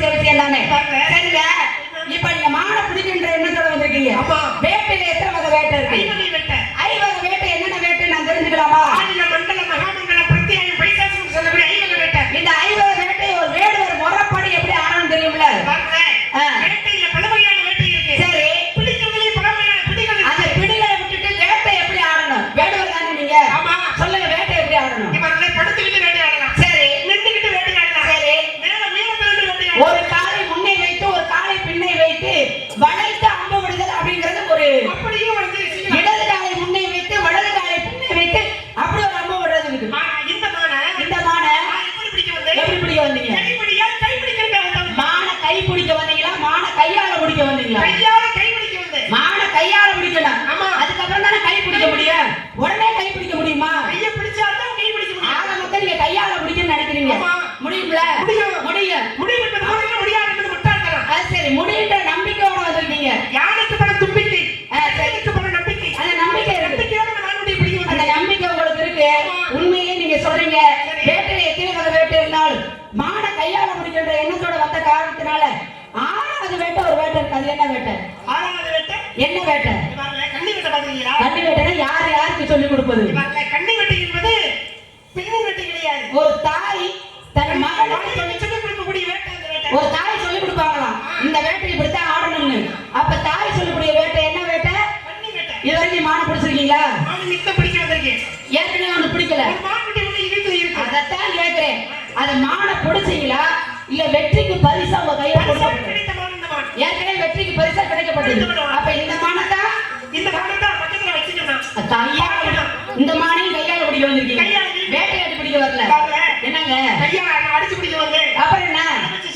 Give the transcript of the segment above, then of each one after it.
முடிச்ச விஷயம் தானே. சரிங்க, இப்ப நீங்க மான பிடிக்கின்ற எண்ணத்தோட வந்திருக்கீங்க. வேட்டையில எத்தனை வகை வேட்டை இருக்கு? 5 வகை வேட்டை. என்னென்ன வேட்டை நான் தெரிஞ்சுக்கலாமா? மண்டலம் மகாமண்டலம் பிரத்யேகம் பைசாசம் சொல்லக்கூடிய 5 வகை வேட்டை. இந்த 5 வகை வேட்டை ஒரு வேடுவர் முறைப்படி எப்படி ஆடணும் தெரியும்ல? வேட்டையில பல வகையான வேட்டை இருக்கு. சரி, பிடிக்கிறதுல பல வகையான பிடிகள். அந்த பிடிகளை விட்டுட்டு வேட்டை எப்படி ஆடணும்? வேடுவர் தானே நீங்க? ஆமா. சொல்லுங்க, வேட்டை எப்படி ஆடணும்? இவர்ல படுத்துக்கிட்டு வேட்டை ஆடலாம். சரி, நின்னுக்கிட்டு வேட்டை ஆடலாம். சரி, மேல மீனத்துல வேட்டை ஆடலாம். ஒரு காலை முன்னே வைத்து ஒரு காலை பின்னே வைத்து வளைத்து அம்பு விடுதல் அப்படிங்கிறது ஒரு. அப்படியே வந்து இடது காலை முன்னே வைத்து வலது காலை பின்னே வைத்து அப்படி ஒரு அம்பு விடுறது இருக்கு. இந்த மான எப்படி பிடிக்க வந்தீங்க? கை பிடிக்கிறதுக்காக. மான கை பிடிக்க வந்தீங்களா? மான கையால பிடிக்க வந்தீங்களா? கையால கை பிடிக்க வந்தேன். மான கையால பிடிக்கலாம். ஆமா. அதுக்கப்புறம் தானே கை பிடிக்க முடியும். உடனே கை பிடிக்க முடியுமா? கையை பிடிச்சாதான் கை பிடிக்க முடியும். ஆக மொத்தம் நீங்க கையால பிடிக்கணும்னு நினைக்கிறீங்க. முடியும்ல? முடியும். முடியும் என்பது முடியாது என்பது முட்டாள்தனம். அது சரி, முடியுன்ற நம்பிக்கையோட வந்திருக்கீங்க. யாருக்கு பல தும்பிக்கை, சரிக்கு பல நம்பிக்கை. அந்த நம்பிக்கை இருக்கு. அந்த நம்பிக்கை உங்களுக்கு இருக்கு. உண்மையிலேயே நீங்க சொல்றீங்க வேட்டையில எத்தனை வகை வேட்டை இருந்தாலும் மான கையால பிடிக்கின்ற எண்ணத்தோட வந்த காரணத்தினால 6வது வேட்டை ஒரு வேட்டை இருக்கு. அது என்ன வேட்டை? 6வது வேட்டை என்ன வேட்டை? கண்ணி வேட்டை பாத்தீங்களா? கண்ணி வேட்டைனா யாருக்கு சொல்லிக் கொடுப்பது? கண்ணி வேட்டை என்பது பெண் வேட்டை கிடையாது. ஒரு தாய் தன் மகனுக்கு சொல்லிக் கொடுக்கக்கூடிய வேட்டை அந்த வேட்டை. ஒரு தாய் சொல்லிக் கொடுப்பாங்களாம், இந்த வேட்டை இப்படித்தான் ஆடணும்னு. அப்ப தாய் சொல்லக்கூடிய வேட்டை என்ன வேட்டை? கண்ணி வேட்டை. இது வரைக்கும் மான பிடிச்சிருக்கீங்களா? நான் நித்த பிடிக்க வந்திருக்கேன். ஏற்கனவே ஒண்ணு பிடிக்கல. மான்குட்டி ஒண்ணு இருக்கு இருக்கு. அதத்தான் கேக்குறேன். அது மான பிடிச்சீங்களா இல்ல வெற்றிக்கு பரிசா உங்க கையில கொடுக்கப்பட்டது? ஏற்கனவே வெற்றிக்கு பரிசா கிடைக்கப்பட்டது. அப்ப இந்த மானத்தை பக்கத்துல வச்சுக்கணும். இந்த மானையும் கையால பிடிக்க வந்திருக்கீங்க. வேட்டையாடி பிடிக்க வரல. என்னங்க கையால அடிச்சு பிடிக்க வந்தேன். அப்புறம் என்ன?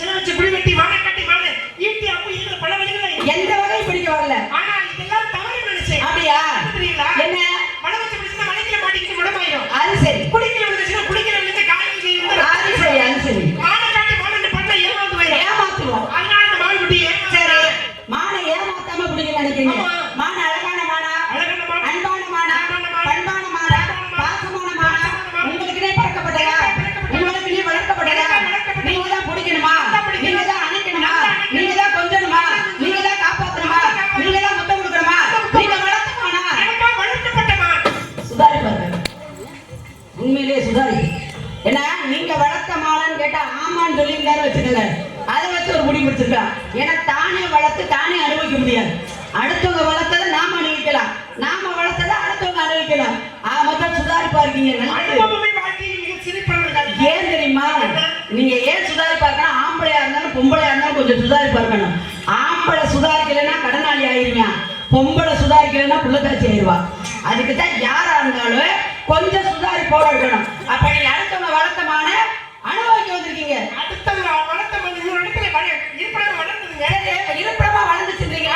சில வச்சு குடி வெட்டி மான கட்டி மான ஈட்டி அப்ப இதுல பல வழிகள் எந்த வகை பிடிக்க வரல. ஆனா இதெல்லாம் தவறு நினைச்சேன். அப்படியா? தெரியல. என்ன மலை வச்சு பிடிச்சா மலைக்குள்ள மாட்டிக்கிட்டு முடமாயிடும். அது சரி. குடிக்கிற விழுந்துச்சுன்னா குடிக்கிற விழுந்து காய்ச்சி இருந்து. அது சரி, அது சரி. மான காட்டி மானன்னு பண்ண ஏமாத்துவோம். அதனால அந்த மான் குட்டி சரி, மானை ஏமாத்தாம பிடிக்க நினைக்கிறீங்க. மான அழகான மானா, அன்பான மானா, பண்பான மானா, பாசமான மானா, உங்களுக்குனே பறக்கப்பட்டதா? உங்களுக்குனே வளர்க்கப்பட்டதா? நீங்க தான் பிடிக்கணுமா? நீங்க தான் அணைக்கணுமா? நீங்க தான் கொஞ்சணுமா? நீங்க தான் காப்பாற்றணுமா? நீங்க தான் முத்தம் கொடுக்கணுமா? நீங்க வளர்த்தமானா? வளர்க்கப்பட்டமா? சுதாரி பாருங்க, உண்மையிலேயே சுதாரி. ஏன்னா நீங்க வளர்த்த மாலன்னு கேட்டா ஆமான்னு சொல்லியிருந்தாரு வச்சுக்கல, அதை வச்சு ஒரு முடிவு முடிச்சிருக்கலாம். ஏன்னா தானே வளர்த்து தானே அனுபவிக்க முடியாது. அடுத்தவங்க வளர்த்ததை நாம அனுபவிக்கலாம், நாம வளர்த்ததை அடுத்தவங்க அனுபவிக்கலாம். மொத்தம் சுதாரிப்பா இருக்கீங்க. ஏன் தெரியுமா? நீங்க ஏன் சுதாரிப்பா இருக்கணும்? ஆம்பளையா இருந்தாலும் பொம்பளையா இருந்தாலும் கொஞ்சம் சுதாரிப்பா இருக்கணும். ஆம்பளை சுதாரிக்கலைன்னா கடனாளி ஆயிருவா, பொம்பளை சுதாரிக்கலைன்னா புள்ளத்தாச்சி ஆயிருவா. அதுக்கு தான் யாரா இருந்தாலும் கொஞ்சம் சுதாரிப்போட இருக்கணும். அப்ப நீங்க அடுத்தவங்க வளர்த்தமான அனுபவிக்க வந்திருக்கீங்க. அடுத்தவங்க வளர்த்த இருப்பிடமா வளர்த்துதுங்க. இருப்பிடமா வளர்ந்துச்சுன்றீங்க.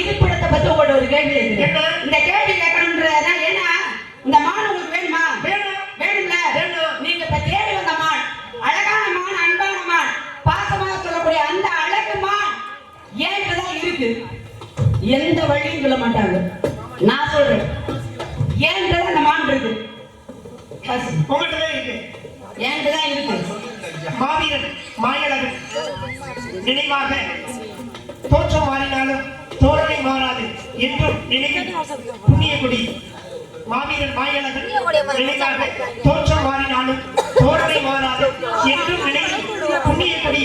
இருப்பிடத்தை பத்தி உங்கள்ட்ட ஒரு கேள்வி இருக்கு. இந்த கேள்வி கேட்கணும்ன்றதா? ஏன்னா இந்த மான் உங்களுக்கு வேணுமா? வேணும்ல. நீங்க இப்ப தேடி வந்த மான் அழகான மான், அன்பான மான், பாசமாக சொல்லக்கூடிய அந்த அழகு மான் ஏன்தான் இருக்கு. எந்த வழியும் சொல்ல மாட்டாங்க. நான் சொல்றேன் ஏன்றது அந்த மான் இருக்கு. உங்கள்கிட்ட இருக்கு. ஏன்தான் இருக்கு. மாவீரன் மாயழகன் நினைவாக தோற்றம் மாறினாலும் தோரணை மாறாது என்றும் நினைவில் புண்ணிய குடி. மாவீரன் மாயழகன் நினைவாக தோற்றம் மாறினாலும் தோரணை மாறாது என்றும் நினைவில் புண்ணிய குடி.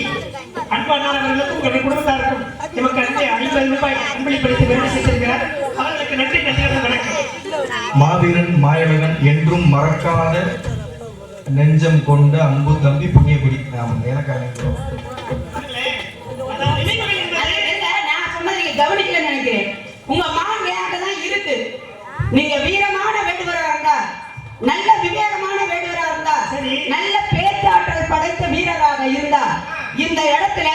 அன்பானவர்களுக்கும் உங்களுடைய குடும்பத்தாருக்கும் நமக்கு 50 ரூபாய் அன்பளிப்படுத்தி வேலை செய்திருக்கிறார். அவர்களுக்கு நன்றி. வணக்கம். மாவீரன் மாயழகன் என்றும் மறக்காத நெஞ்சம் கொண்ட அன்பு தம்பி புண்ணியகுடி. கவனிக்கல நினைக்கிறேன். உங்க மான் தான் இருக்கு. நீங்க வீரமான வேடுவரா இருந்தா, நல்ல விவேகமான வேடுவரா இருந்தா, நல்ல பேச்சாற்றல் படைத்த வீரராக இருந்தா, இந்த இடத்துல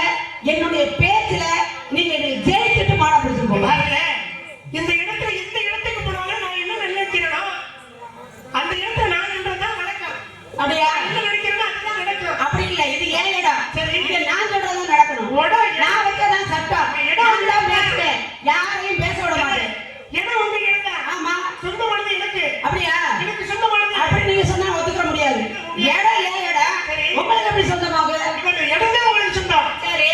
என்னுடைய பேச்சுல நீங்க ஜெயிச்சுட்டு மாட பிடிச்சிருக்கோம். இந்த இடத்துல எந்த இடத்துக்கு போனாலும் நான் என்ன நினைக்கிறேன்னா அந்த இடத்துல நான் என்றதான் வழக்கம். அப்படியா? என்ன நினைக்கிறேன்னா அதுதான் நடக்கும். அப்படி இல்ல, இது ஏன் இடம். சரி, இது நான் சொல்றதுதான் நடக்கணும். நான் வச்சதான் சட்டம். இடம் தான் பேசுவேன், யாரையும் பேச விட மாட்டேன். இடம் உங்க இடம் தான். ஆமா, சொந்தமானது எனக்கு. அப்படியா? எனக்கு சொந்தமானது. அப்படி நீங்க சொன்னா ஒத்துக்க முடியாது. இடம் ஏன் இடம் உங்களுக்கு எப்படி சொந்தமாகும்? இடம் தான் உங்களுக்கு சொந்தம். சரி,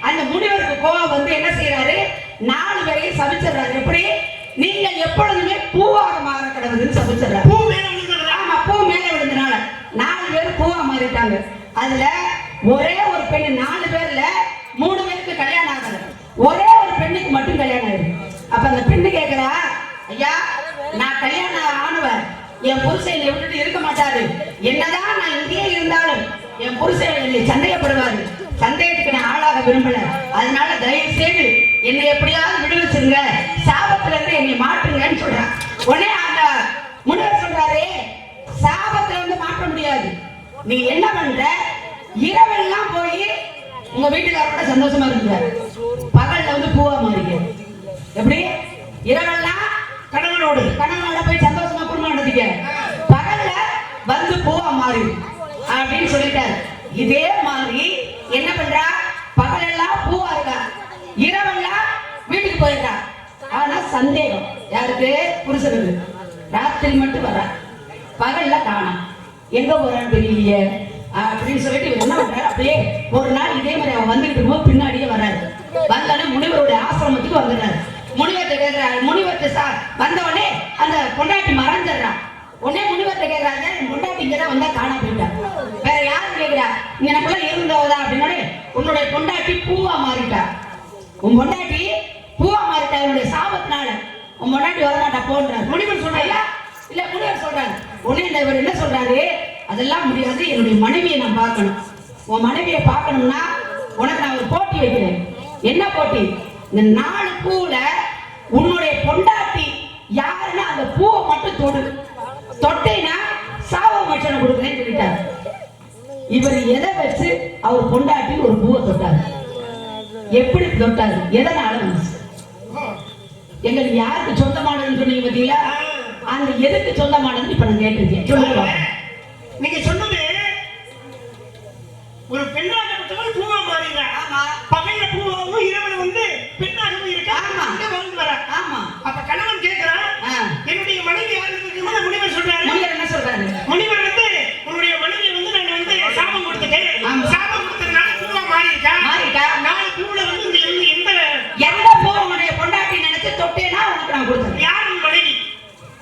அந்த முனிவருக்கு கோவம் வந்து என்ன செய்யறாரு, 4 பேரையும் சபிச்சிடுறாரு. எப்படி? நீங்கள் எப்பொழுதுமே பூவாக மாற கடவுள்னு சபிச்சிடுறாரு. பூ மேல விழுந்தது. ஆமா, பூ மேல விழுந்தனால 4 பேரும் பூவா மாறிட்டாங்க. அதுல ஒரே ஒரு பெண்ணு, 4 பேர்ல 3 பேருக்கு கல்யாணம் ஆகல, ஒரே ஒரு பெண்ணுக்கு மட்டும் கல்யாணம் ஆயிருக்கு. அப்ப அந்த பெண்ணு கேக்குறா, ஐயா நான் கல்யாணம் ஆனவன், என் புருஷன் என்னை விட்டுட்டு இருக்க மாட்டாரு, என்னதான் நான் இங்கேயே இருந்தாலும் என் புருஷன் என்னை சந்தேகப்படுவாரு, சந்தேகத்துக்கு நான் ஆளாக விரும்பல, அதனால தயவு செய்து என்னை எப்படியாவது விடுவிச்சிருங்க, சாபத்துல இருந்து என்னை மாற்றுங்கன்னு சொல்றான். உடனே அந்த முனிவர் சொல்றாரு, சாபத்துல இருந்து மாற்ற முடியாது, நீ என்ன பண்ற, இரவெல்லாம் போய் உங்க வீட்டுக்காரோட சந்தோஷமா இருக்க, பகல்ல வந்து பூவா மாறிக்க. எப்படி? இரவெல்லாம் கணவனோட போய் சந்தோஷமா குடும்பம் நடத்திக்க, பகல்ல வந்து பூவா மாறி அப்படின்னு சொல்லிட்டாரு. இதே மாதிரி என்ன பண்றா, பகலெல்லாம் பூவா இருக்கா, இரவெல்லாம் வீட்டுக்கு போயிருக்கா. ஆனா சந்தேகம் யாருக்கு? புருஷனுக்கு. ராத்திரி மட்டும் வர்றா, பகல்ல காணோம், எங்க போறான்னு தெரியலையே அப்படின்னு சொல்லிட்டு இவர் என்ன பண்றாரு, அப்படியே ஒரு நாள் இதே மாதிரி அவன் வந்துகிட்டு இருக்கும்போது பின்னாடியே வர்றாரு. வந்தானே முனிவருடைய ஆசிரமத்துக்கு வந்துடுறாரு. முனிவர்கிட்ட கேட்கிறாரு, முனிவர்கிட்ட வந்த உடனே அந்த பொண்டாட்டி மறந்துடுறான். உடனே முனிவர்கிட்ட கேட்கிறாங்க, பொண்டாட்டி இங்கதான் வந்தா காணா போயிட்டா, வேற யாரும் கேட்கிறா, இங்க நமக்குள்ள இருந்தவதா அப்படின்னா, உன்னுடைய பொண்டாட்டி பூவா மாறிட்டா, உன் பொண்டாட்டி பூவா மாறிட்டா, என்னுடைய சாபத்தினால உன் பொண்டாட்டி வரமாட்டா போன்றாரு. முனிவர் சொல்றா, இல்ல முனிவர் சொல்றாரு. உடனே இவர் என்ன சொல்றாரு, அதெல்லாம் முடியாது, என்னுடைய மனைவியை நான் பார்க்கணும், உன் மனைவியை பார்க்கணும்னா உனக்கு நான் ஒரு போட்டி வைக்கிறேன். என்ன போட்டி? இந்த 4 பூவுல உன்னுடைய பொண்டாட்டி யாருன்னா அந்த பூவை மட்டும் தொடு, தொட்டேன்னா சாவ மச்சனை கொடுக்குறேன்னு சொல்லிட்டாரு. இவர் எதை வச்சு அவர் பொண்டாட்டி ஒரு பூவை தொட்டாரு? எப்படி தொட்டாரு? எதனால? எங்களுக்கு யாருக்கு சொந்தமானதுன்னு சொன்னீங்க பாத்தீங்களா, அந்த எதுக்கு சொந்தமானதுன்னு இப்ப நான் கேட்டிருக்கேன். சொல்லுங்க. நீங்க சொன்னது ஒரு பெண்ணாக மட்டும் பூவா மாறிங்க. ஆமா. பகையில பூவாகவும் இரவுல வந்து பெண்ணாகவும் இருக்கா. ஆமா. இங்க வாழ்ந்து வர. ஆமா. அப்ப கணவன் கேட்கிறான், என்னுடைய மனைவி யாருக்கு இருக்குன்னு முனிவர் சொல்றாரு. முனிவர் என்ன சொல்றாரு? முனிவர் வந்து உன்னுடைய மனைவி வந்து நான் வந்து சாபம் கொடுத்துட்டேன், சாபம் கொடுத்ததுனால பூவா மாறிட்டா. 4 பூவுல வந்து எந்த பூ உன்னுடைய பொண்டாட்டி நினைச்சு தொட்டேனா உனக்கு நான் கொடுத்தேன். யார் உன் மனைவி?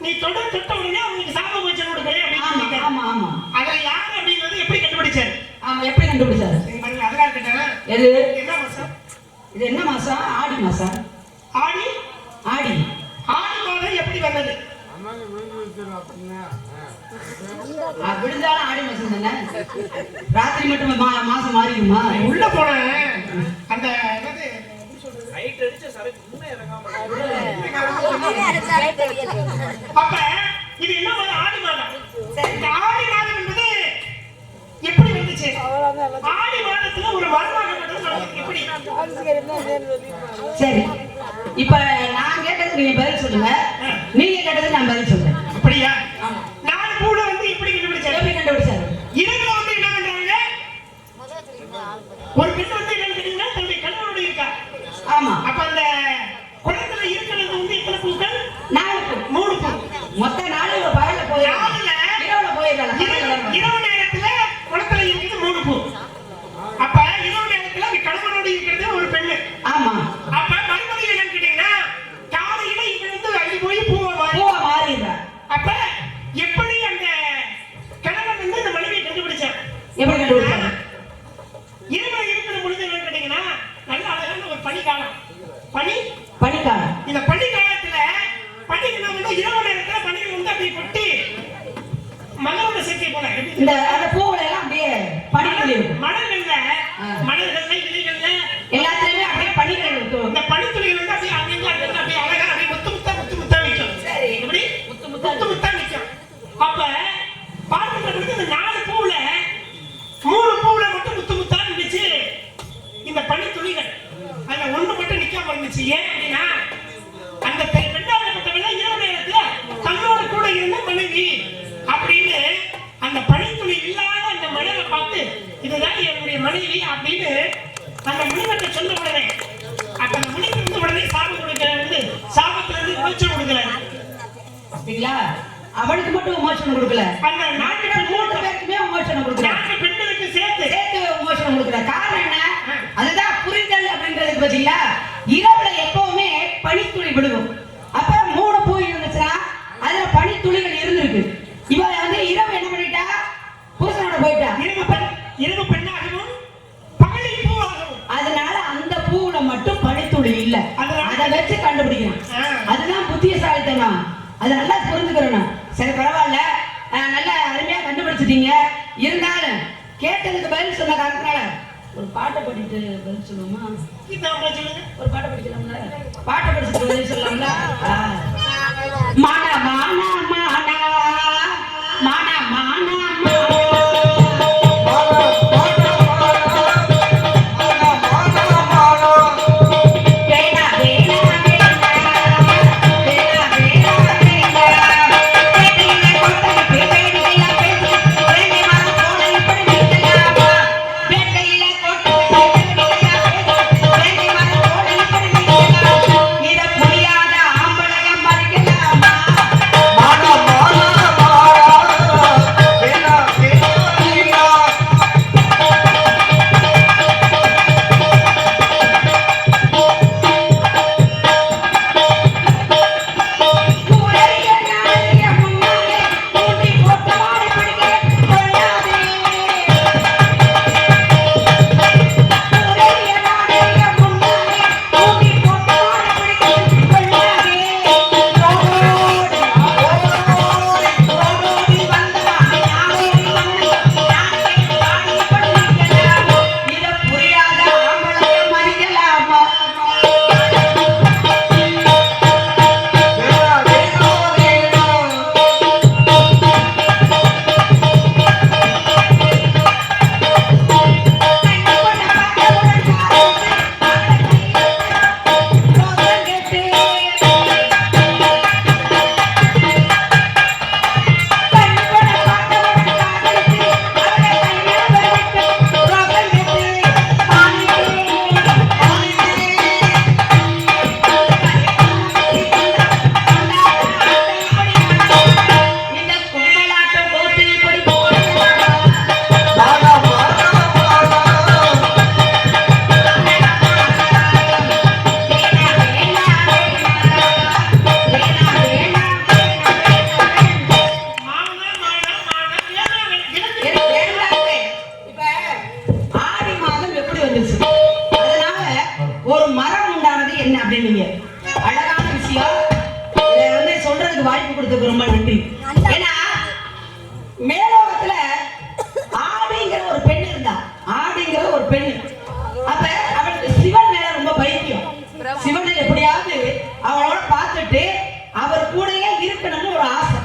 நீ தொட்ட உடனே அவங்களுக்கு சாபம் வச்சு கொடுக்குறேன் அப்படின்னு. ஆமா ஆமா. அதுல யாரு அப்படிங்கிறது எப்படி கண்டுபிடிச்சாரு? ஆமா, எப்படி கண்டுபிடிச்சாரு? அதெல்லாம் இருக்கட்டும். எது? என்ன மாசம் இது? என்ன மாசம்? ஆடி மாசம். ஆடி. ஆடி மாதம் எப்படி வந்தது? விழுந்தாலும் ஆடி மாசம் தானே, ராத்திரி மட்டும் மாசம் மாறிடுமா? உள்ள போன அந்த அப்ப இது என்ன ஆடி மாதம். இந்த ஆடி மாதம் என்பது எப்படி வந்துச்சு? ஆடி மாதத்துல ஒரு மர்மம் எப்படி? சரி, இப்ப நான் கேட்டதுக்கு நீங்க பதில் சொல்லுங்க, நீங்க கேட்டதுக்கு நான் பதில் சொல்றேன். அப்படியா? 4 பூல வந்து எப்படி கண்டுபிடிச்சாரு? எப்படி கண்டுபிடிச்சாரு? இதுல வந்து என்ன பண்றாங்க, ஒரு பெண் வந்து என்ன கேட்டீங்கன்னா தன்னுடைய கணவனோட இருக்கா. ஆமா. அப்ப அந்த குளத்துல இருக்கிறது வந்து எத்தனை பூக்கள்? 4 பூ. 3 பூ. மொத்த 4 பகல்ல போயிடலாம், இரவுல போயிடலாம். இரவு நேரத்துல குளத்துல இருக்கிறது 3 பூ. அப்ப இரவு நேரத்துல கணவனோட இருக்கிறது ஒரு பெண்ணு. ஆமா. அப்ப மறுபடியும் என்னன்னு கேட்டீங்கன்னா காலையில இவன் வந்து அள்ளி போய் பூவா மாறிடுறா. அப்ப எப்படி அந்த கணவன் வந்து இந்த மனைவியை கண்டுபிடிச்சார்? எப்படி கண்டுபிடிச்சாரு? இரவுல இருக்கிற பொழுது என்னன்னு கேட்டீங்கன்னா நல்ல அழகான ஒரு பனிக்காலம். பனிக்காலம். இந்த பனிக்காலத்துல பனிக்கு வந்து இரவு நேரத்துல பனியை வந்து அப்படியே கொட்டி மலரோட சேர்க்கை போல இந்த அந்த பூவுல எல்லாம் அப்படியே பனிக்குள்ளே இருக்கும். மலர்கள்ல இலைகள்ல எல்லாத்துலயுமே அப்படியே பனிகள் இருக்கும். இந்த பனித்துளிகள் வந்து அப்படியே அங்கங்க அப்படியே அழகா அப்படியே முத்து முத்தா நிக்கும். சரி, எப்படி முத்து முத்தா நிக்கும். அப்ப பார்க்கின்ற பொழுது இந்த 4 பூவுல 3 பூவுல மட்டும் முத்து முத்தா இருந்துச்சு இந்த பனித்துளிகள். அதுல ஒண்ணு மட்டும் நிக்காம இருந்துச்சு. ஏன் அப்படின்னா அந்த பெண்ணாகப்பட்டவங்க இரவு நேரத்துல தன்னோட கூட இருந்த மனைவி அப்படின்னு அந்த பனித்துளி இல்லாத அந்த மலரை பார்த்து இதுதான் என்னுடைய மனைவி அப்படின்னு அந்த முனிவர்கிட்ட சொன்ன உடனே அப்ப அந்த முனிவர் வந்து உடனே சாபம் கொடுக்கிறார், வந்து சாபத்துல இருந்து விமோசனம் கொடுக்கிறார். அப்படிங்களா? அவனுக்கு மட்டும் விமோசனம் கொடுக்கல, அந்த 4 பேருக்குமே விமோசனம் கொடுக்கிறார். 4 பெண்களுக்கு சேர்த்து விமோசனம் கொடுக்கிறார். காரணம் என்ன? அதுதான் புரிதல் இருக்கு பாத்தீங்களா, இரவுல எப்பவுமே பனித்துளி விழுகும். அப்ப 3 பூ இருந்துச்சுன்னா அதுல பனித்துளிகள் இருந்திருக்கு. இவ வந்து இரவு என்ன பண்ணிட்டா, புருஷனோட போயிட்டா. இரவு பெண்ணாகவும் பகலில் பூவாகவும். அதனால அந்த பூவுல மட்டும் பனித்துளி இல்ல, அதை வச்சு கண்டுபிடிக்கணும். அதுதான் புத்தியசாலித்தனம். அதை நல்லா புரிஞ்சுக்கிறோம். சரி பரவாயில்ல, நல்லா அருமையா கண்டுபிடிச்சிட்டீங்க. இருந்தாலும் கேட்டதுக்கு பதில் சொன்ன காரணத்தினால ஒரு பாட்டை படிட்டு பதில் சொல்லுவோமா? ஒரு பாட்டை படிக்கலாம்ல? பாட்டை படிச்சுட்டு பதில் சொல்லலாம்ல? மானா மானா மானா மானா மானா ரொம்ப நன்றி. ஏன்னா மேலோகத்துல ஆடிங்கிற ஒரு பெண் இருந்தா, ஆடிங்கிற ஒரு பெண். அப்ப அவளுக்கு சிவன் மேல ரொம்ப பைத்தியம். சிவனை எப்படியாவது அவளோட பார்த்துட்டு அவர் கூடயே இருக்கணும்னு ஒரு ஆசை.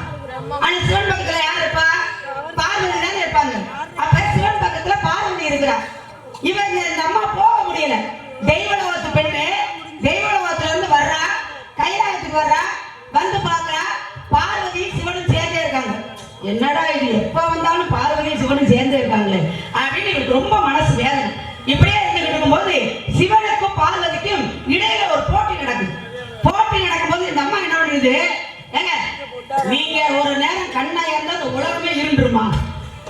ஆனா சிவன் பக்கத்துல யார் இருப்பா? பார்வதி தானே இருப்பாங்க. அப்ப சிவன் பக்கத்துல பார்வதி இருக்கிறா. இவன் இந்த அம்மா போக முடியல. தெய்வலோகத்து பெண்ணு தெய்வலோகத்துல இருந்து வர்றா, கைலாயத்துக்கு வர்றா, வந்து பாக்குறா பார்வதி சிவனும் சேர்ந்தே இருக்காங்க. என்னடா இது, எப்ப வந்தாலும் பார்வதி சிவனும் சேர்ந்தே இருக்காங்களே அப்படின்னு இவருக்கு ரொம்ப மனசு வேதனை. இப்படியே இருந்துகிட்டு இருக்கும்போது சிவனுக்கும் பார்வதிக்கும் இடையில ஒரு போட்டி நடக்குது. போட்டி நடக்கும்போது இந்த அம்மா என்ன பண்ணுது, ஏங்க நீங்க ஒரு நேரம் கண்ணா இருந்தா அந்த உலகமே இருந்துருமா,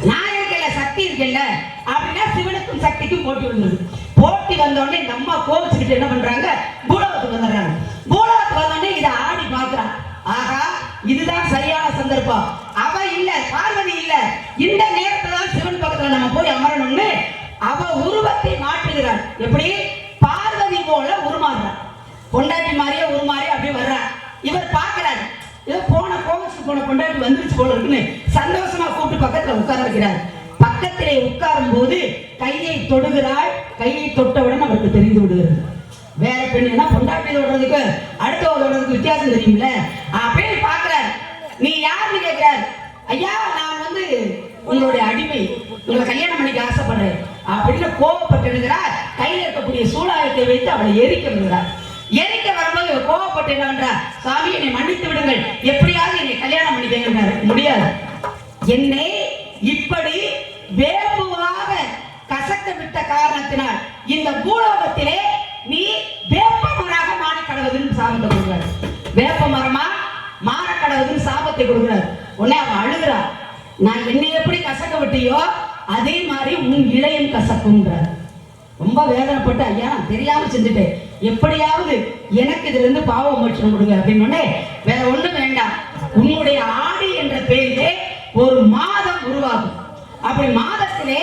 நான் இருக்கல சக்தி இருக்கல அப்படின்னா சிவனுக்கும் சக்திக்கும் போட்டி வந்தது. போட்டி வந்தோடனே இந்த அம்மா கோபிச்சுக்கிட்டு என்ன பண்றாங்க, பூலோகத்துக்கு வந்துடுறாங்க. பூலோகத்துக்கு வந்தோடனே இதை ஆடி பாக்குறான். ஆகா இதுதான் சரியான சந்தர்ப்பம். அவ இல்ல, பார்வதி இல்ல, இந்த நேரத்துல தான் சிவன் பக்கத்துல நம்ம போய் அமரணும்னு அவ உருவத்தை மாற்றுகிறாள். எப்படி? பார்வதி போல உருமாறுறான். பொண்டாட்டி மாதிரியே உருமாறி அப்படியே வர்றான். இவர் பாக்குறாரு, ஏதோ போன கோவிச்சுக்கு போன பொண்டாட்டி வந்துருச்சு போல இருக்குன்னு சந்தோஷமா கூப்பிட்டு பக்கத்துல உட்கார வைக்கிறார். பக்கத்திலே உட்காரும் போது கையை தொடுகிறாள். கையை தொட்டவுடன் அவருக்கு தெரிந்து விடுகிறது வேற பெண்ணுன்னா பொண்டாட்டி தொடுறதுக்கு அடுத்த தொடுறதுக்கு வித்தியாசம் தெரியும்ல. அப்படியே பாக்குறாரு. நீ யாருன்னு கேட்கிறாரு. ஐயா நான் வந்து உங்களுடைய அடிமை, உங்களை கல்யாணம் பண்ணிக்க ஆசைப்படுறேன் அப்படின்னு கோபப்பட்டுகிறார். கையில் இருக்கக்கூடிய சூலாயத்தை வைத்து அவளை எரிக்க விடுகிறார். எரிக்க வரும்போது கோபப்பட்டு என்னன்றார், சாமி என்னை மன்னித்து விடுங்கள், எப்படியாவது என்னை கல்யாணம் பண்ணிக்கிறாரு. முடியாது, என்னை இப்படி வேப்புவாக கசக்க விட்ட காரணத்தினால் இந்த பூலோகத்திலே நீ வேப்ப மரமாக மாற கடவுதுன்னு சாபத்தை கொடுக்கிறார். வேப்ப மரமா மாற கடவுதுன்னு சாபத்தை கொடுக்கிறார். உடனே அவன் அழுகிறா, நான் என்னை எப்படி கசக்க விட்டியோ அதே மாதிரி உன் இளையம் கசக்கும்ன்றார். ரொம்ப வேதனைப்பட்டு ஐயா நான் தெரியாம செஞ்சுட்டேன், எப்படியாவது எனக்கு இதுல இருந்து பாவ மோட்சம் கொடுங்க அப்படின்னு. வேற ஒண்ணும் வேண்டாம், உன்னுடைய ஆடி என்ற பெயரிலே ஒரு மாதம் உருவாகும். அப்படி மாதத்திலே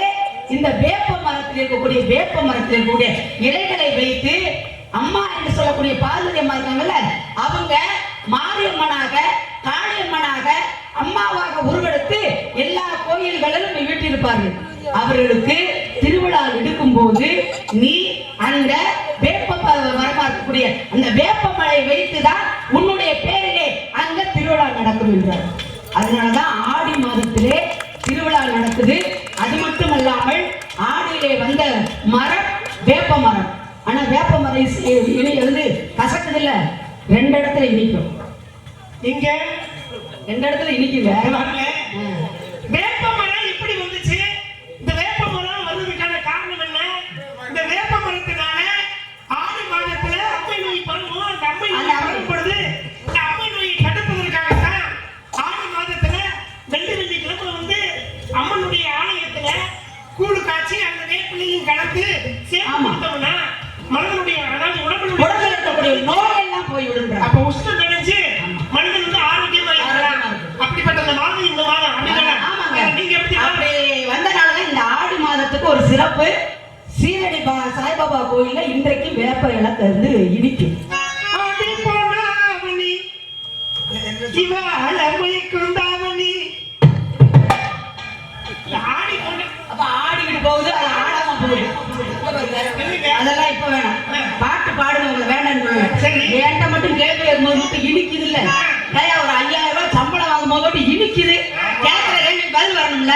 இந்த வேப்ப மரத்தில் இருக்கக்கூடிய இலைகளை வைத்து அம்மா என்று சொல்லக்கூடிய பார்வதி அம்மா இருக்காங்கல்ல, அவங்க மாரியம்மனாக காளியம்மனாக அம்மாவாக உருவெடுத்து எல்லா கோயில்களிலும் வீட்டிருப்பார்கள். அவர்களுக்கு திருவிழா எடுக்கும் போது நீ அந்த வேப்ப மரமா இருக்கக்கூடிய அந்த வேப்ப மலை வைத்துதான் உன்னுடைய பேரிலே அங்க திருவிழா நடக்கும் என்றார். அதனாலதான் ஆடி மாதத்திலே திருவிழா நடக்குது. அது மட்டுமல்லாமல் ஆடியிலே வந்த மரம் வேப்ப மரம். ஆனா வேப்ப மரம் வந்து கசக்குது இல்ல, 2 இடத்துல இனிக்கும். இங்க 2 இடத்துல இனிக்குங்க. வேப்ப மரம் எப்படி வந்துச்சு? இந்த வேப்ப மரம் வந்ததுக்கான காரணம் என்ன? இந்த வேப்ப மரத்தினால ஆடி மாதத்துல அம்மை நோய் பரவும். அந்த அம்மை நோய் பரவும் பொழுது இந்த அம்மை நோயை தடுப்பதற்காகத்தான் ஆடி மாதத்துல வெள்ளிக்கிழமை வந்து அம்மனுடைய ஆலயத்துல கூழு காய்ச்சி அந்த வேப்பிலையும் கலந்து சேர்த்து கொடுத்தோம்னா மனிதனுடைய அதாவது உடம்புல இருக்கக்கூடிய நோய் எல்லாம் போய் விடுங்க. அப்ப உஷ்ணம் தணிஞ்சு மனிதன் வந்து ஆரோக்கியமா இருக்கலாம். அப்படிப்பட்ட இந்த மாதம் இந்த மாதம் நீங்க எப்படி அப்படி வந்தனாலதான் இந்த ஆடி மாதத்துக்கு ஒரு சிறப்பு. சீரடி சாய்பாபா கோயில்ல இன்றைக்கு வேப்ப இலக்க இருந்து இடிக்கும். ஆடிக்கிட்டு போகுது, அது ஆடாம போகுது. அதெல்லாம் இப்ப வேணாம், பாட்டு பாடுங்க வேண்டாம். என்கிட்ட மட்டும் கேள்வி இருக்கும்போது மட்டும் இனிக்குது இல்ல, ஒரு 5000 ரூபாய் சம்பளம் வாங்கும் போது மட்டும் இனிக்குது. கேட்கிற கேள்வி பதில் வரணும்ல.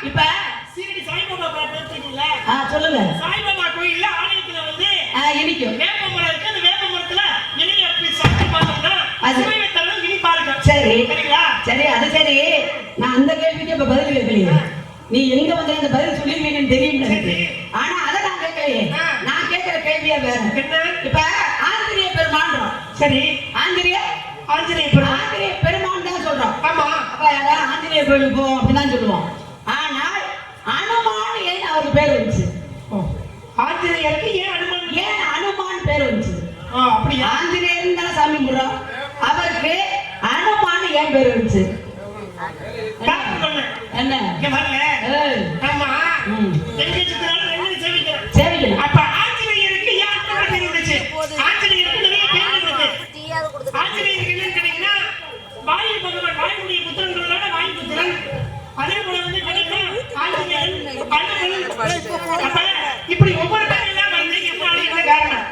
இப்ப சீரடி சாய்பாபா பார்த்துருக்கீங்களா? சொல்லுங்க. சாய்பாபா கோயில்ல ஆலயத்துல வந்து இனிக்கும் வேப்ப மரம் இருக்கு. அந்த வேப்ப மரத்துல இலையை அப்படி சாப்பிட்டு பார்த்தோம்னா சுவைத்தரம் இனிப்பா இருக்கும். சரி சரிங்களா? சரி, அது சரி. நான் அந்த கேள்விக்கு இப்ப பதில் கேட்கலையே. நீ எங்க வந்து அந்த பதில் சொல்லிருவீங்கன்னு தெரியும். ஆனா அதை நான் கேட்கலையே. நான் கேட்கிற கேள்வியா வேற. இப்ப ஆஞ்சநேய பெருமான். சரி, ஆஞ்சநேய பெருமான் தான் சொல்றோம். ஆமா, அப்ப ஆஞ்சநேய கோயிலுக்கு போவோம் அப்படிதான் சொல்லுவோம். ஆனால் அனுமான் ஏன் அவருக்கு பேர் வந்துச்சு? ஆஞ்சநேயருக்கு ஏன் அனுமான் பேர் வந்துச்சு? அப்படி ஆஞ்சநேயர் தானே சாமி கும்பிடுறோம், அவருக்கு அனுமான் ஏன் பேர் வந்துச்சு? என்ன அப்ப ஆஞ்சநேயருக்கு ஏன் அனுமான் பேர் வந்துச்சு? ஆஞ்சநேயருக்கு நிறைய பேர் இருக்கு. ஆஞ்சநேயருக்கு என்னன்னு கேட்டீங்கன்னா வாயு பகவான், வாயுடைய புத்திரன்றதால வாயு புத்திரன். அதே போல வந்து கேட்டீங்கன்னா ஆஞ்சநேயன் அப்ப இப்படி ஒவ்வொரு பேரும் எல்லாம் வந்து என்ன காரணம்?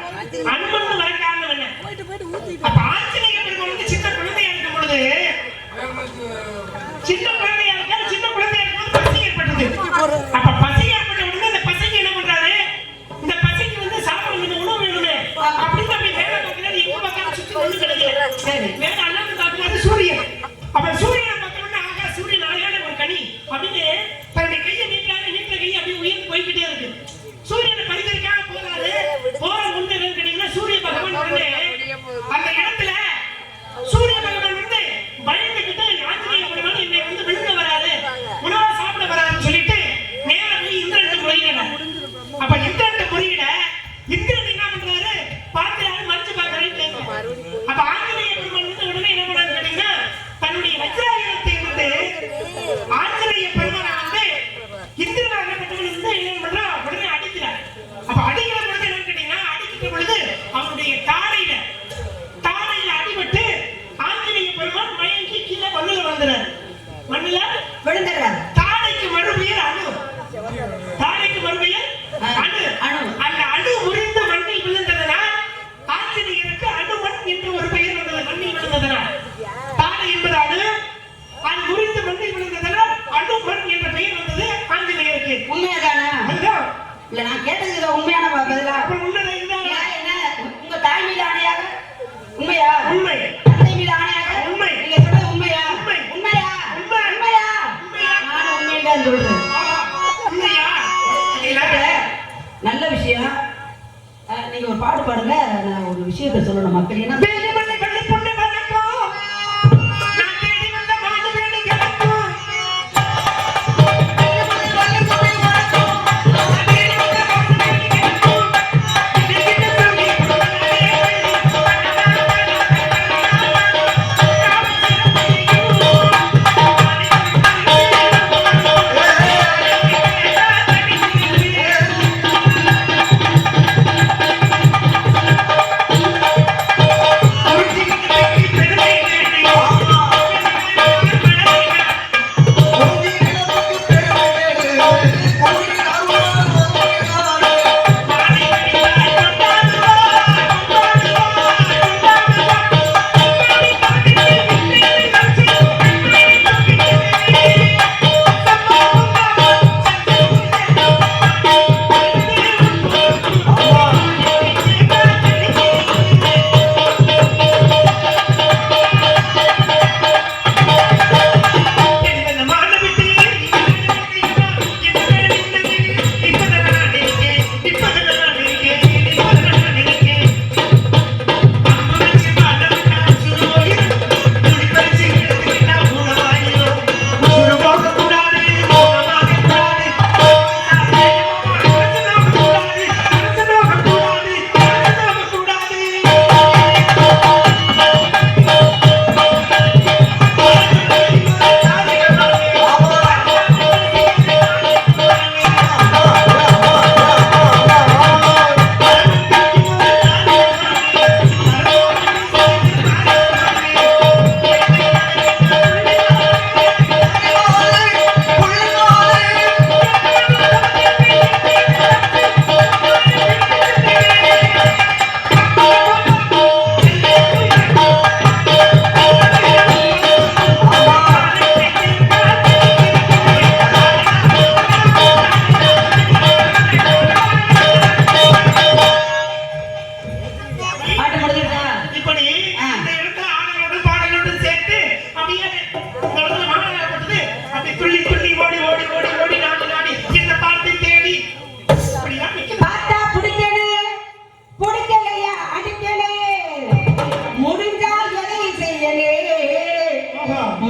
அனுமன் வர காரணம் என்ன? அப்ப ஆஞ்சநேய பெருமாள் வந்து சின்ன குழந்தையா இருக்கும் பொழுது பசி ஏற்பட்டது. அப்ப பசி ஏற்பட்ட உடனே அந்த பசிக்கு என்ன பண்றாரு? இந்த பசிக்கு வந்து சாப்பிட உணவு வேணுமே அப்படின்னு அப்படி வேலை பார்க்கிறாரு. எங்க பார்த்தாலும் சுத்தி ஒண்ணு கிடைக்கல. சரி, வேலை அண்ணாந்து பார்க்கிறாரு சூரியன். அப்ப சூரியனை பார்த்த உடனே ஆகா சூரியன் அழகான ஒரு கனி அப்படின்னு தன்னுடைய கையை நீட்ட கை அப்படியே உயர்ந்து போய்கிட்டே இருக்கு. சூரியனை பறிக்கிறதுக்காக போறாரு. போற முன்னே என்னன்னு கேட்டீங்கன்னா சூரிய பகவான் உடனே அந்த இடத்துல சூரிய பகவான் வந்து பயந்துகிட்டு ஆஞ்சநேய பெருமான் என்னை வந்து விழுங்க வராது, உணவா சாப்பிட வராதுன்னு சொல்லிட்டு நேரா போய் இந்திரன் முறையிடார். அப்ப இந்திரன் முறையிட இந்திரன் என்ன பண்றாரு? பார்க்கிறாரு, மறைச்சு பார்க்கறாரு. அப்ப ஆஞ்சநேய பெருமான் வந்து உடனே என்ன பண்றாரு கேட்டீங்கன்னா தன்னுடைய வஜ்ராயுதத்தை வந்து ஆஞ்சநேய பெருமானை வந்து இந்திரன் என்ன பண்றா? உடனே அடிக்கிறார். அப்ப அடிக்கிற பொழுது என்னன்னு கேட்டீங்கன்னா அடிக்கிற பொழுது அவருடைய தாடையில அடிபட்டு ஆஞ்சநேய பெருமான் மயங்கி கீழே மண்ணுல விழுந்துறாரு. தாடைக்கு மறுபெயர் அணு. அந்த அணு முறிந்த மண்ணில் விழுந்ததனால் ஆஞ்சநேயருக்கு அனுமன் என்று ஒரு பெயர் வந்தது. மண்ணில் விழுந்ததனால் தாடை என்பது அணு, அது முறிந்த மண்ணில் விழுந்ததனால் அனுமன் என்ற பெயர் வந்தது ஆஞ்சநேயருக்கு. உண்மையாதானா? இல்ல நான் கேட்டது உண்மையான பதிலா? உங்க தாய் மீது ஆணையாக உண்மையா? உண்மை. தந்தை மீது ஆணையாக உண்மை. நீங்க சொல்றது உண்மையா? உண்மையா? நானும் உண்மைதான் சொல்றேன். நல்ல விஷயம். நீங்க ஒரு பாடு பாடுங்க. நான் ஒரு விஷயத்தை சொல்லணும் மக்கள். ஏன்னா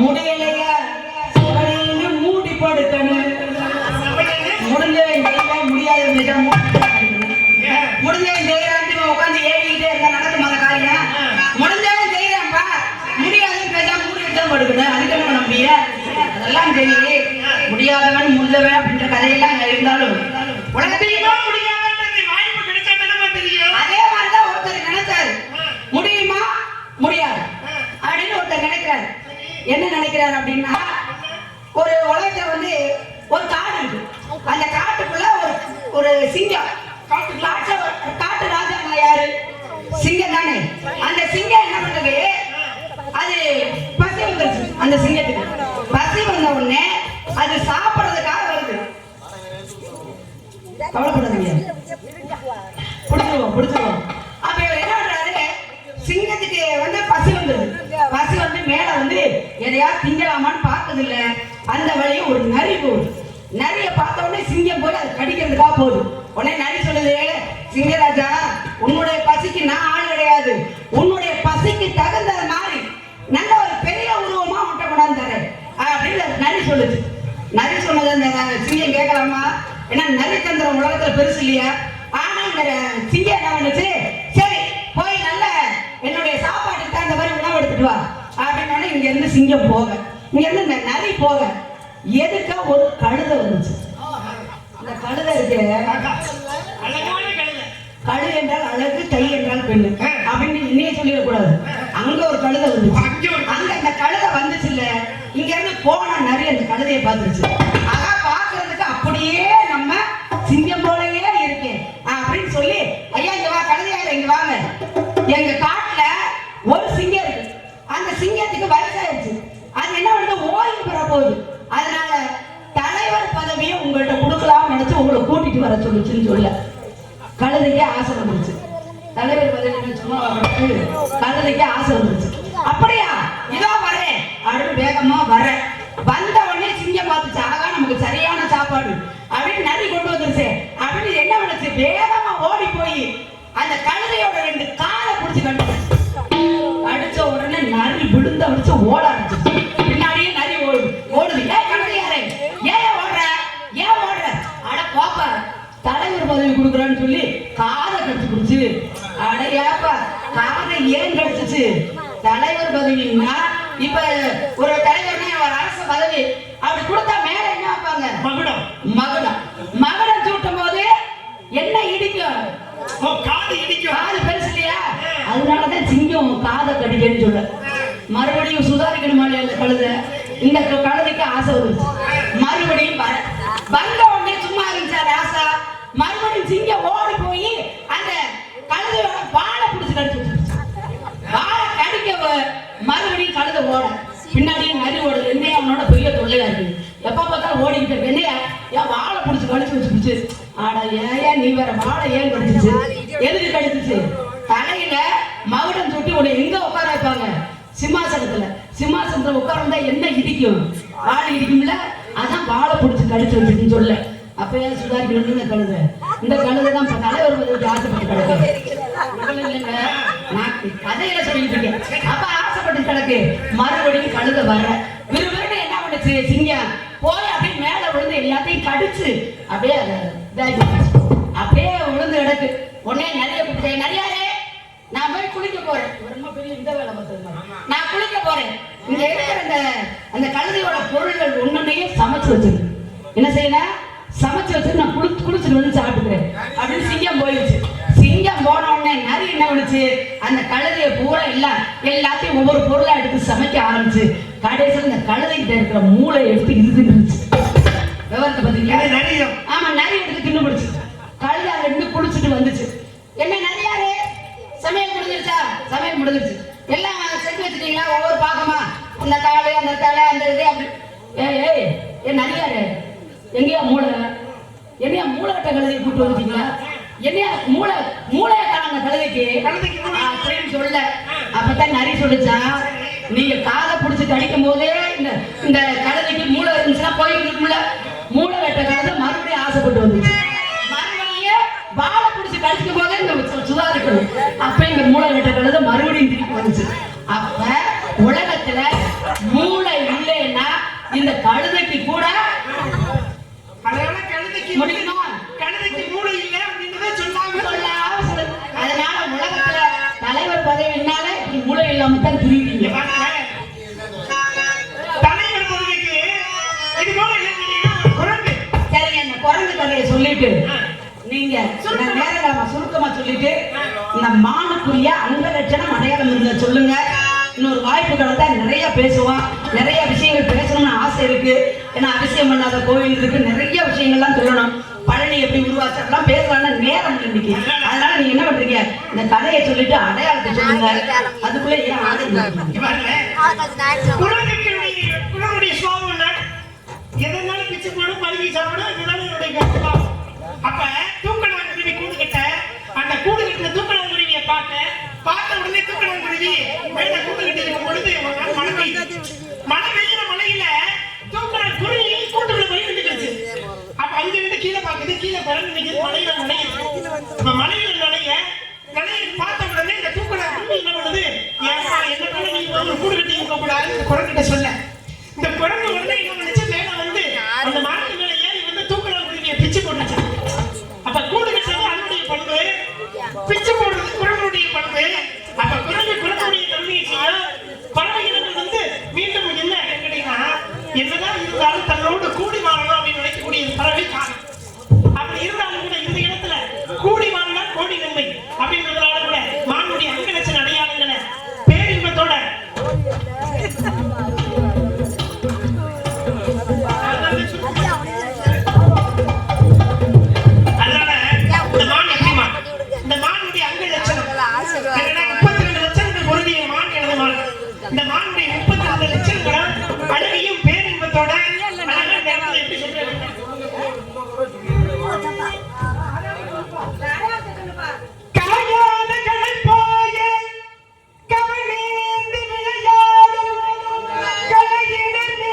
முடியலையா செவனேன்னு மூடி படுக்கணும். முடிஞ்சவன் செய்வேன், முடியாதவன் செய்ய முடிஞ்சவன் செய்யறான் உட்காந்து ஏறிக்கிட்டே இருந்தா நடக்கும் அந்த காரியம். முடிஞ்சவன் செய்யறான்பா, முடியாதவன் பேசாம மூடி எடுத்தான் படுக்கணும். அதுக்கு என்ன பண்ண முடியும்? அதெல்லாம் தெரியும். முடியாதவன் முடிஞ்சவன் அப்படின்ற கதையெல்லாம் இருந்தாலும் உலகத்தையுமா முடியாதவன் வாய்ப்பு கிடைச்சா தானே தெரியும். அதே மாதிரிதான் ஒருத்தர் நினைச்சாரு, முடியுமா முடியாது அப்படின்னு ஒருத்தர் நினைக்கிறாரு. என்ன நினைக்கிறாரு அப்படின்னா, ஒரு உலகத்துல வந்து ஒரு காடு இருக்கு. அந்த காட்டுக்குள்ள ஒரு சிங்கம், காட்டு ராஜா யாரு? சிங்கம் தானே. அந்த சிங்கம் என்ன பண்றது, அது பசி வந்துருச்சு. அந்த சிங்கத்துக்கு பசி வந்த உடனே அது சாப்பிடுறதுக்காக வருது. கவலைப்படாதீங்க, பிடிச்சிருவோம். அப்ப இவர் என்ன பண்றாரு, சிங்கத்துக்கு வந்து பசி வந்தது. பசி வந்து மேல வந்து எதையா திங்கலாமான்னு பார்த்தது இல்ல. அந்த வழியை ஒரு நரி போகுது. நரிய பார்த்த உடனே சிங்கம் போய் அது கடிக்கிறதுக்காக போகுது. உடனே நரி சொல்லுது, சிங்கராஜா உன்னுடைய பசிக்கு நான் ஆள் கிடையாது, உன்னுடைய பசிக்கு தகுந்த மாதிரி நல்ல ஒரு பெரிய உருவமா முட்டை கொண்டாந்து தரேன் அப்படின்னு நரி சொல்லுது. நரி சொன்னது அந்த சிங்கம் கேட்கலாமா? ஏன்னா நரிச்சந்திரன் உலகத்துல பெருசு இல்லையா? ஆனா இந்த சிங்கம் என்ன பண்ணுச்சு, சரி போய் நல்ல என்னுடைய சாப்பாட்டுக்கு தான் இந்த மாதிரி உணவு எடுத்துட்டு வா அப்படின்னு. இங்க இருந்து சிங்கம் போக, இங்க இருந்து இந்த நரி போக எதுக்கா ஒரு கழுதை வந்துச்சு. அந்த கழுதை இருக்கு, கழு என்றால் அழகு, கை என்றால் பெண்ணு அப்படின்னு இன்னையே சொல்லிடக்கூடாது. அங்க ஒரு கழுதை வந்துச்சு. அங்க அந்த கழுதை வந்துச்சு இல்ல, இங்க இருந்து போன நரி அந்த கழுதையை பார்த்துருச்சு. ஆகா பாக்குறதுக்கு அப்படியே நம்ம சிங்கம் போலயே இருக்கேன் அப்படின்னு சொல்லி, ஐயா இங்க வா கழுதையாரு, இங்க வாங்க, எங்க காட்டுல ஒரு சிங்கம் இருக்கு. அந்த சிங்கத்துக்கு வயசாயிருச்சு. அது என்ன பண்ணுது, ஓய்வு பெற போகுது. அதனால தலைவர் பதவியை உங்கள்கிட்ட கொடுக்கலாம்னு நினைச்சு உங்களை கூட்டிட்டு வர சொல்லுச்சுன்னு சொல்ல கழுதைக்கே ஆசை வந்துருச்சு. தலைவர் பதவி சும்மா கழுதைக்கே ஆசை வந்துருச்சு. அப்படியா, இதோ வரேன் அப்படின்னு வேகமா வரேன். வந்த உடனே சிங்கம் பார்த்துச்சு, ஆகா நமக்கு சரியான சாப்பாடு அப்படின்னு நரி கொண்டு வந்துருச்சு அப்படின்னு என்ன பண்ணுச்சு, வேகமா ஓடி போய் அந்த கழுதையோட 2 காலை பிடிச்சு அடிச்ச உடனே நரி விழுந்து அடிச்சு ஓட ஆரம்பிச்சு. பின்னாடியே நரி ஓடுது. ஏன் கழுதையாரே ஏன் ஓடுற, ஏன் ஓடுற? அட பாப்பா தலைவர் பதவி கொடுக்குறான்னு சொல்லி காதை கடிச்சு குடிச்சு. அட ஏப்பா காதை ஏன் கடிச்சிச்சு? தலைவர் பதவின்னா இப்ப ஒரு தலைவர்னா ஒரு அரசு பதவி அப்படி கொடுத்தா மேல என்ன வைப்பாங்க, மகுடம் சூட்டும் போது என்ன இடிக்கும், காது பெருசு இல்லையா? அதனாலதான் சிங்கம் காதை கடிக்கன்னு சொல்ல. மறுபடியும் சுதாரிக்கணுமா இல்லையா கழுதை? இந்த கழுதைக்கு ஆசை வந்துச்சு. மறுபடியும் வந்த உடனே சும்மா இருந்துச்சாரு ஆசை. மறுபடியும் சிங்கம் ஓடி போய் அந்த கழுதையோட வாழை பிடிச்சு கடிச்சு வச்சிருச்சு. வாழை கடிக்க மறுபடியும் கழுதை ஓட, பின்னாடியே நரி ஓடுது. என்னையா அவனோட பெரிய தொல்லையா இருக்கு, எப்ப பார்த்தாலும் ஓடிக்கிட்ட என்னையா ஏன் வாழை பிடிச்சு கடிச்சு வச்சுருச்சு. ஆடா ஏன் நீ வேற வாழை ஏன் கடிச்சிச்சு, எதுக்கு கடிச்சிச்சு? தலையில மகுடம் சுட்டி உடைய எங்க உட்கார வைப்பாங்க, சிம்மாசனத்துல உட்கார்ந்தா என்ன இடிக்கும், வாழை இடிக்கும்ல. அதான் வாழை பிடிச்சு கடிச்சு வச்சுன்னு சொல்ல. அப்ப ஏன் சுதாரிக்கணும் கழுதை? இந்த கழுதை தான் தலைவர் பதவிக்கு ஆசைப்பட்டு கிடக்கு. நான் கதையில சொல்லிட்டு இருக்கேன். அப்ப ஆசைப்பட்டு கிடக்கு. மறுபடியும் கழுதை வர்ற விறுவிறுன்னு என்ன பண்ணுச்சு, சிங்கம் போய் அப்படியே மேல விழுந்து எல்லாத்தையும் கடிச்சு அப்படியே அப்படியே விழுந்து கிடக்கு. உடனே நிறைய கூப்பிட்டேன், நிறையாரே நான் போய் குளிக்க போறேன். ரொம்ப பெரிய இந்த வேலை பார்த்தது, நான் குளிக்க போறேன். இங்க இருக்கிற அந்த கழுதையோட பொருள்கள் ஒன்னொன்னையும் சமைச்சு வச்சிருக்கு. என்ன செய்யணும், சமைச்சு வச்சு நான் குளிச்சுட்டு வந்து சாப்பிட்டுக்கிறேன் அப்படின்னு சிங்கம் போயிடுச்சு. சிங்கம் போன உடனே நரி என்ன பண்ணுச்சு, அந்த கழுதையை பூரா எல்லாத்தையும் ஒவ்வொரு பொருளா எடுத்து சமைக்க ஆரம்பிச்சு. கடைசியில் இந்த கழுதைகிட்ட இருக்கிற மூளை எடுத்து இருந்துருச்சு. விவரத்தை பார்த்தீங்கன்னா ஆமா, நரி எடுத்து தின்னு பிடிச்சு. கழுதை அங்க இருந்து குளிச்சுட்டு வந்துச்சு. என்ன நரியாரு சமையல் முடிஞ்சிருச்சா? சமையல் முடிஞ்சிருச்சு. எல்லாம் செஞ்சு வச்சுட்டீங்களா ஒவ்வொரு பாகமா, அந்த காலு அந்த தலை அந்த இது அப்படி. ஏய் நரியாரு எங்கேயா மூளை, என்னையா மூளை கட்ட கழுதையை கூட்டு வந்துட்டீங்களா? என்னையா மூளைய காணாங்க கழுதைக்கு அப்படின்னு சொல்ல. அப்பதான் நரி சொல்லிச்சா, நீங்க காதை பிடிச்சி கடிக்கும் போதே இந்த கழுதைக்கு மூளை இருந்துச்சுன்னா போயிட்டு இருக்கும்ல, மூளை கட்ட கழுதை மறுபடியும் ஆசைப்பட்டு வந்துச்சு. மறுபடியும் வாழை பிடிச்சி கடிக்கும் போதே இந்த சுதாரிக்கணும். அப்ப இந்த மூளை கட்ட கழுதை மறுபடியும் திருப்பி வந்துச்சு. அப்ப உலகத்துல மூளை இல்லாம தான் புரியுவீங்க. தலைவர் பதவிக்கு இது போல குரங்கு. சரிங்க, இந்த குரங்கு கதையை சொல்லிட்டு நீங்க நேரமா சுருக்கமா சொல்லிட்டு இந்த மானுக்குரிய அங்க லட்சணம் அடையாளம் இருந்த சொல்லுங்க. இன்னொரு வாய்ப்பு கிடைத்தா நிறைய பேசுவோம். நிறைய விஷயங்கள் பேசணும்னு ஆசை இருக்கு. ஏன்னா அதிசயம் பண்ணாத கோவில் இருக்கு, நிறைய விஷயங்கள்லாம் சொல்லணும். பழனி எப்படி உருவாச்செல்லாம் பேசலாம்னு நேரம் இன்னைக்கு. அதனால நீங்க என்ன பண்றீங்க, இந்த கதையை சொல்லிட்டு அடையாளத்தை சொல்லுங்க. அதுக்குள்ள ஏன் குரங்குடைய சுவாபம் எதனாலும் பிச்சு போடும், பருவி சாப்பிடும். இதுதான் என்னுடைய கருத்து. அப்ப தூக்கணாங்குருவி கூடு கட்ட, அந்த கூடு கட்டின தூக்கணாங்குருவியை பார்த்த உடனே தூக்கணாங்குருவி மேல கூடு கட்டி இருக்கும் பொழுது மழை பெய்யுது. மழை பெய்யுற மழையில தூக்கணாங்குருவி கூட்டுக்குள்ள போய் நின்றுச்சு. அப்ப அங்க இருந்து கீழே பாக்குது, கீழே பறந்து நிக்குது, மழையில நனையுது. இப்ப மழையில நனைய பார்த்த உடனே இந்த தூக்கணாங்குருவி என்ன பண்ணுது, என்ன நீ ஒரு கூடு கட்டி இருக்க கூடாது குரங்கிட்ட சொல்ல. இந்த குரங்கு உடனே என்ன பண்ணுச்சு, மேல வந்து அந்த மரத்து மேல ஏறி வந்து தூக்கணாங்குருவியை பிச்சு போட்டுச்சு. அப்ப கூடு கட்டுறது அதனுடைய பண்பு, பிச்சு போடுறது குரங்குடைய பண்பு. அப்ப குரங்குடைய தன்மையை செய்ய பறவை இனங்கள் வந்து மீண்டும் என்ன கேட்டீங்கன்னா, என்னதான் இருந்தாலும் தன்னோடு கூடி வாழணும் அப்படின்னு நினைக்கக்கூடிய பறவை காணும். அப்படி இருந்தாலும் கூட இந்த இடத்துல கூடி வாழ்ந்தால் கோடி நன்மை அப்படின்றதுனால கூட மானுடைய அங்க லட்சண அடையாளங்களை பேரின்பத்தோட இந்த மானுடைய 32 லட்சங்களும் அழகையும் பேரின்பத்தோட எப்படி சொல்றது, கலையாதகளை போய கவனேந்து விளையாடும் கலையினமே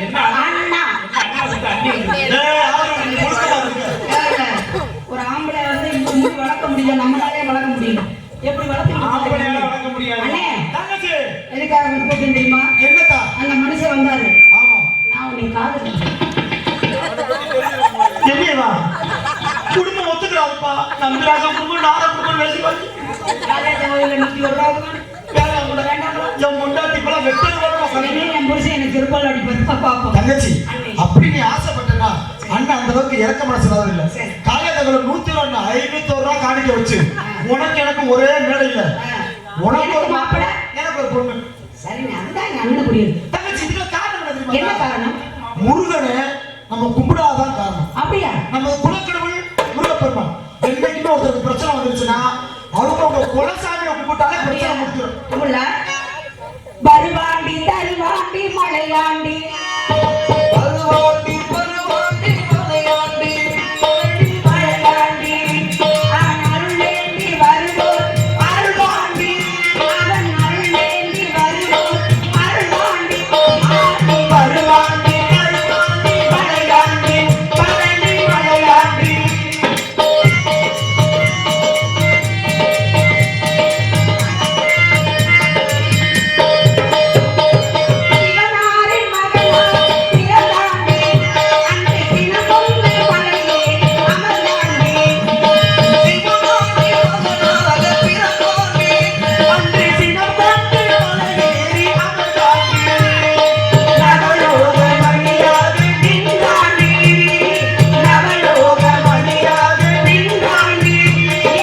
என்ன அண்ணா. அண்ணா வந்து அண்ணி வந்து. ஒரு ஆம்பளை வந்து இப்ப முடி வளர்க்க முடியல, நம்மளாலே வளர்க்க முடியல. எப்படி ஆம்பளையால வளர்த்து வளர்க்க முடியாது. அண்ணே. தங்கச்சி எதுக்காக கூப்பிட்டு தெரியுமா? என்னத்தா? அந்த மனுஷன் வந்தாரு, ஆமா. நான் உன்னை காதலிச்சேன். என்னவா? குடும்பம் ஒத்துக்கிறாப்பா. நம்பிராக குடும்பம் நார குடும்பம் வேலை பண்ணி காலேஜ் கோயில்ல 101 ரூபா கொடுக்கணும். வேலை கூட வேண்டாமா? என் முண்டாட்டி இப்பெல்லாம் வெட்டது வரணும். இனிமே என் புருஷன் எனக்கு திருப்பால் அடிப்பா பாப்போம். தங்கச்சி அப்படி நீ ஆசைப்பட்டனா அண்ணன் அந்த அளவுக்கு இறக்க மனசுலாத இல்ல. சரி. காலையில 501 ரூபா காணிக்க வச்சு உனக்கு எனக்கு ஒரே மேடை இல்ல. உனக்கு ஒரு மாப்பிள்ளை, எனக்கு ஒரு பொண்ணு. சரிங்க, அதுதான் எங்க அண்ணன் புரியுது. தங்கச்சி இதுக்கு காரணம் என்ன என்ன தெரியுமா? காரணம்? முருகனை நம்ம கும்பிடாதான் காரணம். அப்படியா? நம்ம குலக்கடவுள் முருகப்பெருமான். என்னைக்குமே ஒருத்தருக்கு பிரச்சனை வந்துருச்சுன்னா அவங்க குலசாமியை கும்பிட்டாலே பிரச்சனை முடிஞ்சிடும். உள்ள வருவாண்டி தருவாண்டி மலையாண்டி வருவாண்டி வருவாண்டி மலையாண்டி மலையாண்டி அருளேந்தி வருவோர் அருள்வாண்டி, அவன் அருளேந்தி வருவோர் அருள்வாண்டி, ஆடி வருவாண்டி தருவாண்டி மலையாண்டி பழனி மலையாண்டி. சிவனாரின் மகனார் பிறந்தாண்டி, அன்னை தினமொன்று மலையே அமர்ந்தாண்டி. சிவனாரி மகனாக பிறந்தாண்டி, அன்று சினப்பட்டு மலையேறி அமர்ந்தாண்டி. நவலோக மணியாக நின்றாண்டி, நவலோக மணியாக நின்றாண்டி,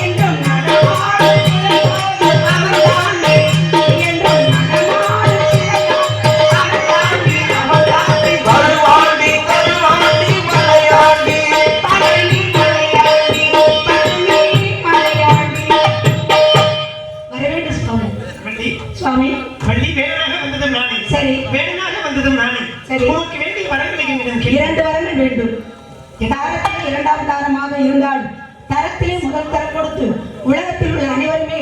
என்றும் நடமாடும் சிலையாக அமர்ந்தாண்டி, என்றும் நடமாடும் சிலையாக அமர்ந்தாண்டி, அமர்ந்தாண்டி வருவாண்டி தருவாண்டி மலையாண்டி. பழனி மலையாண்டி, பழனி மலையாண்டி. வரவேண்டும் சுவாமி. வள்ளி சுவாமி, வள்ளி வேடனாக வந்ததும் நானே. சரி. வேடனாக வந்ததும் நானே. சரி. உனக்கு வேண்டிய வரங்களை என்னிடம் கேள். 2 வரங்கள் வேண்டும். தாரத்தில் 2ஆம் தாரமாக இருந்தால் தரத்திலே முதல் தரம் கொடுத்து உலகத்தில் உள்ள அனைவருமே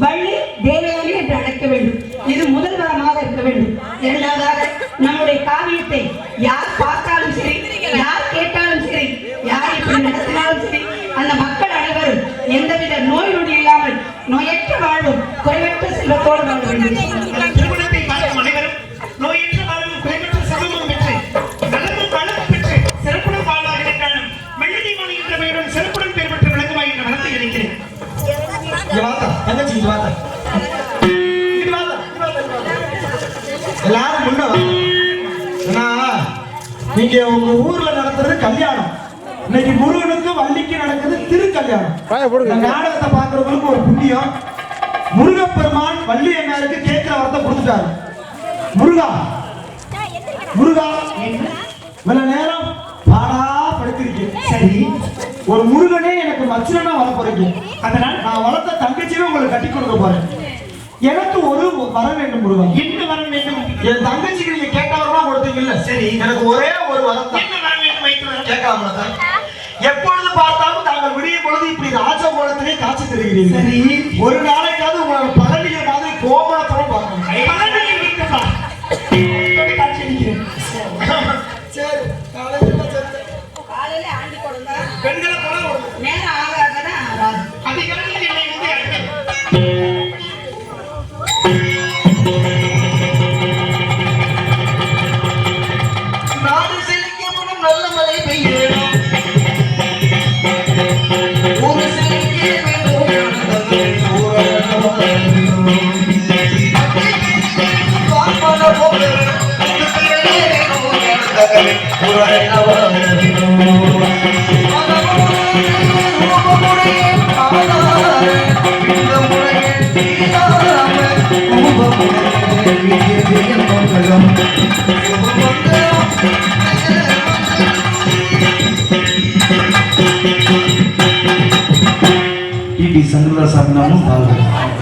வள்ளி தேவயானி என்று அழைக்க வேண்டும். இது முதல் வரமாக இருக்க வேண்டும். 2ஆவதாக நம்முடைய காவியத்தை யார் பார்த்தாலும் சரி, யார் கேட்டாலும் சரி, யார் இப்படி நடத்தினாலும் சரி, அந்த மக்கள் அனைவரும் எந்தவித நோய் நொடி இல்லாமல் நோயற்ற வாழ்வும் குறைவற்ற செல்வத்தோடு வாழ வேண்டும். திருமணத்தை பார்க்கும் அனைவரும் நோயற்ற வாழ்வும் குறைவற்ற செல்வமும் பெற்று நலமும் வளமும் பெற்று சிறப்புடன் வாழ்வார்கள் என்றாலும் வெள்ளி தீவானி என்ற பெயருடன் சிறப்புடன் பெயர் பெற்று விளங்குவாய் என்ற வளத்தை நினைக்கிறேன். இங்க வாத்தா, தங்கச்சி இங்க வாத்தா. இங்க வாத்தா, இங்க வாத்தா, இங்க வாத்தா. எல்லாரும் முன்ன வாங்க. ஏன்னா, நீங்க உங்க ஊர்ல நடத்துறது கல்யாணம். இன்னைக்கு முருகனுக்கு வள்ளிக்கு நடக்குது திருக்கல்யாணம். இந்த நாடகத்தை பார்க்கறவங்களுக்கு ஒரு புண்ணியம். முருகப்பெருமான் வள்ளி அம்மையாருக்கு கேட்கிற வரத்தை கொடுத்துட்டாரு. முருகா முருகா இவ்வளவு நேரம் பாடா படுத்திருக்கேன். சரி, ஒரு முருகனே எனக்கு மச்சனா வர போறீங்க. அதனால் நான் வளர்த்த தங்கச்சியும் உங்களுக்கு கட்டி கொடுக்க போறேன். எனக்கு ஒரு வரம் வேண்டும் முருகா. என்ன வரம் வேண்டும்? என் தங்கச்சிக்கு நீங்க கேட்டவரமா கொடுத்தீங்கல்ல, சரி, எனக்கு ஒரே ஒரு வரம் தான். என்ன வரம் வேண்டும் வைத்து கேட்காமல தான். எப்பொழுது பார்த்தாலும் தாங்கள் விடிய பொழுது இப்படி ராஜகோலத்திலே காட்சி தருகிறீர்கள். சரி, ஒரு நாளைக்காவது உங்களோட பழனிய மாதிரி கோபுரத்தோட பார்க்கணும். பலனையும் விட்டுப்பா. காட்சி அளிக்கிறேன். சரி, காலையில சரி. காலையில ஆண்டி கொடுங்க, பெண்களை போல ஒரு நேரம் ஆக ஆகதான் அதிகாலையில் என்னை வந்து அழைப்பேன். நாடு செழிக்க முன்னும் நல்ல மழை பெய்யணும். ஒரு செழிக்க வேண்டும் பார்ப்பன போல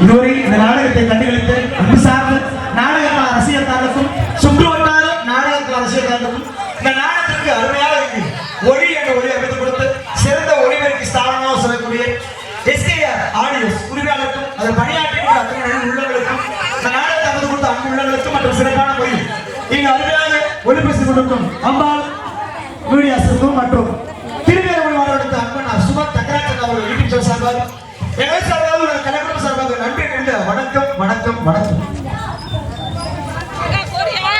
இதுவரை இந்த நாடகத்தை கண்டுகளித்து அன்பு சார்ந்து நாடகத்தார் ரசிகத்தாருக்கும் சுற்றுவட்டார நாடகத்தார் ரசிகத்தாருக்கும் இந்த நாடகத்திற்கு அருமையாக இருக்கு ஒளி என்ற ஒளி அமைத்து கொடுத்து சிறந்த ஒளிபெருக்கி ஸ்தாபனமாக சொல்லக்கூடிய SKR ஆடியோஸ் உரிமையாளருக்கும் அதில் பணியாற்றிய அத்தனை உள்ளவர்களுக்கும் சிறப்பான முறையில் இங்கு அருமையாக ஒளிபேசிக் கொண்டிருக்கும் அம்பாள் மீடியாஸுக்கும் மற்றும் திருவேரமணி மாவட்டத்து அன்பனார் சுமத் தக்கராஜன் அவர்கள் யூடியூப் சேனல் சார்பாக எங்கள் சார்பாக கலைக்குழு சார்பாக நன்றி கண்ட வணக்கம் வணக்கம் வணக்கம். போறியா